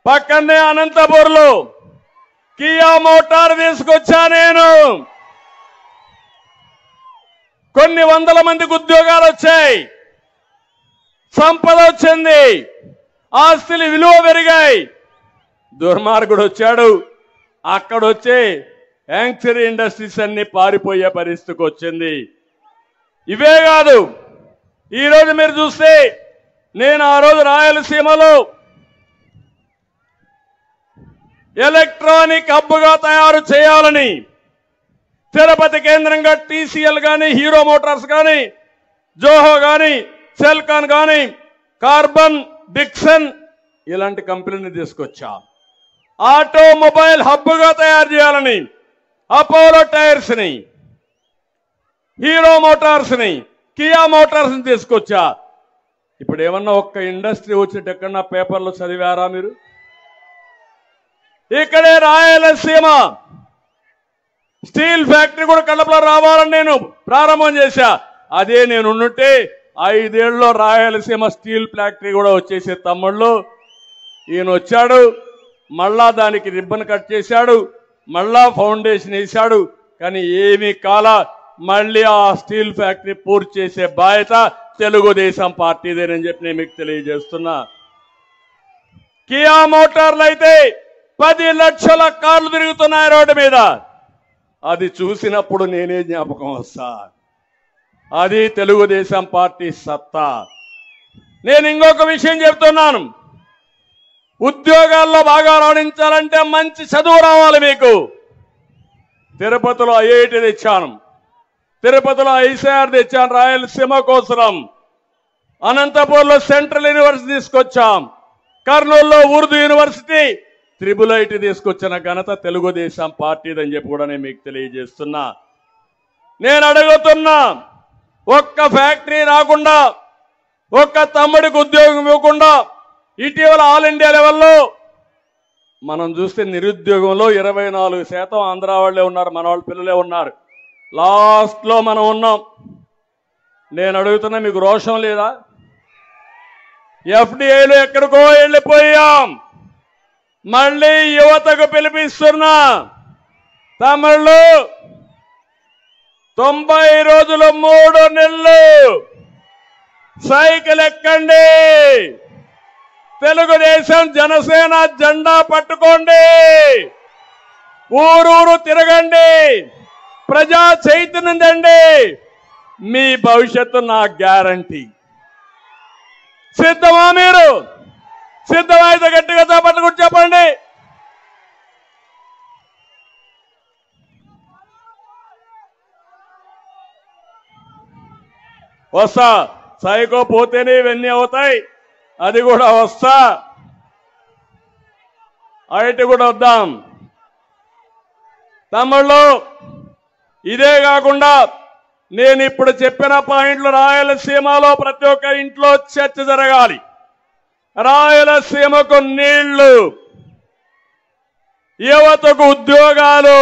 పక్కనే అనంతపూర్లో Kia motor తీసుకొచ్చా నేను. కొన్ని వందల మందికి ఉద్యోగాలు వచ్చాయి, సంపద వచ్చింది, ఆస్తులు విలువ పెరిగాయి. దుర్మార్గుడు వచ్చాడు, అక్కడొచ్చే యాంక్చరీ ఇండస్ట్రీస్ అన్ని పారిపోయే పరిస్థితికి వచ్చింది. ఇవే కాదు, ఈరోజు మీరు చూస్తే నేను ఆ రోజు రాయలసీమలో ఎలక్ట్రానిక్ హబ్గా తయారు చేయాలని తిరుపతి కేంద్రంగా టీసీఎల్ కానీ, హీరో మోటార్స్ కానీ, జోహో కానీ, సెల్కాన్ కానీ, కార్బన్, డిక్సన్ ఇలాంటి కంపెనీని తీసుకొచ్చా. ఆటోమొబైల్ హబ్గా తయారు చేయాలని అపోలో టైర్స్ ని, హీరో మోటార్స్ ని, కియా మోటార్స్ ని తీసుకొచ్చా. ఇప్పుడు ఏమన్నా ఒక్క ఇండస్ట్రీ వచ్చేట ఎక్కడన్నా పేపర్లో చదివారా మీరు? ఇక్కడే రాయలసీమ స్టీల్ ఫ్యాక్టరీ కూడా కడపలో రావాలని నేను ప్రారంభం చేశా. అదే నేను ఉంటే 5 ఏళ్లలో రాయలసీమ స్టీల్ ఫ్యాక్టరీ కూడా వచ్చేసే. తమ్ముళ్ళు, ఈయన వచ్చాడు, మళ్ళా దానికి రిబ్బన్ కట్ చేశాడు, మళ్ళా ఫౌండేషన్ వేశాడు. కానీ ఏమీ కాల, మళ్ళీ ఆ స్టీల్ ఫ్యాక్టరీ పూర్తి చేసే బాధ్యత తెలుగుదేశం పార్టీదేనని చెప్పి నేను మీకు తెలియజేస్తున్నా. కియా మోటార్లు అయితే 10 లక్షల కార్లు తిరుగుతున్నాయి రోడ్డు మీద. అది చూసినప్పుడు నేనే జ్ఞాపకం వస్తా. అది తెలుగుదేశం పార్టీ సత్తా. నేను ఇంకొక విషయం చెప్తున్నాను, ఉద్యోగాల్లో బాగా రాణించాలంటే మంచి చదువు రావాలి మీకు. తిరుపతిలో ఐఐటి తెచ్చాను, తిరుపతిలో ఐసీఆర్ తెచ్చాను రాయలసీమ కోసం. అనంతపూర్లో సెంట్రల్ యూనివర్సిటీ తీసుకొచ్చాం, కర్నూలులో ఉర్దూ యూనివర్సిటీ, త్రిబుల్ ఐటీ తీసుకొచ్చిన ఘనత తెలుగుదేశం పార్టీదని చెప్పి కూడా నేను మీకు తెలియజేస్తున్నా. నేను అడుగుతున్నా, ఒక్క ఫ్యాక్టరీ రాకుండా, ఒక్క తమ్ముడికి ఉద్యోగం ఇవ్వకుండా, ఇటీవల ఆల్ ఇండియా లెవెల్లో మనం చూస్తే నిరుద్యోగంలో 24% ఆంధ్ర వాళ్ళే ఉన్నారు, మన వాళ్ళ పిల్లలే ఉన్నారు. లాస్ట్లో మనం ఉన్నాం. నేను అడుగుతున్నా, మీకు రోషం లేదా? FDIలో ఎక్కడికో వెళ్ళిపోయాం. మళ్ళీ యువతకు పిలిపిస్తున్నా, తమిళు 90 రోజులు 3 నెలలు సైకిల్ ఎక్కండి, తెలుగుదేశం జనసేన జెండా పట్టుకోండి, ఊరూరు తిరగండి, ప్రజా చైతన్యం తండి, మీ భవిష్యత్తు నా గ్యారంటీ. సిద్ధమా మీరు? సిద్ధమైతే గట్టిగా చేపట్టుకుని చెప్పండి. వస్తా, సైకో పోతేనే ఇవన్నీ అవుతాయి, అది కూడా వస్తా. ఐటీ కూడా వద్దాం తమ్ముళ్ళు. ఇదే కాకుండా నేను ఇప్పుడు చెప్పిన పాయింట్లు రాయలసీమలో ప్రతి ఒక్క ఇంట్లో చర్చ జరగాలి. రాయలసీమకు నీళ్లు, యువతకు ఉద్యోగాలు,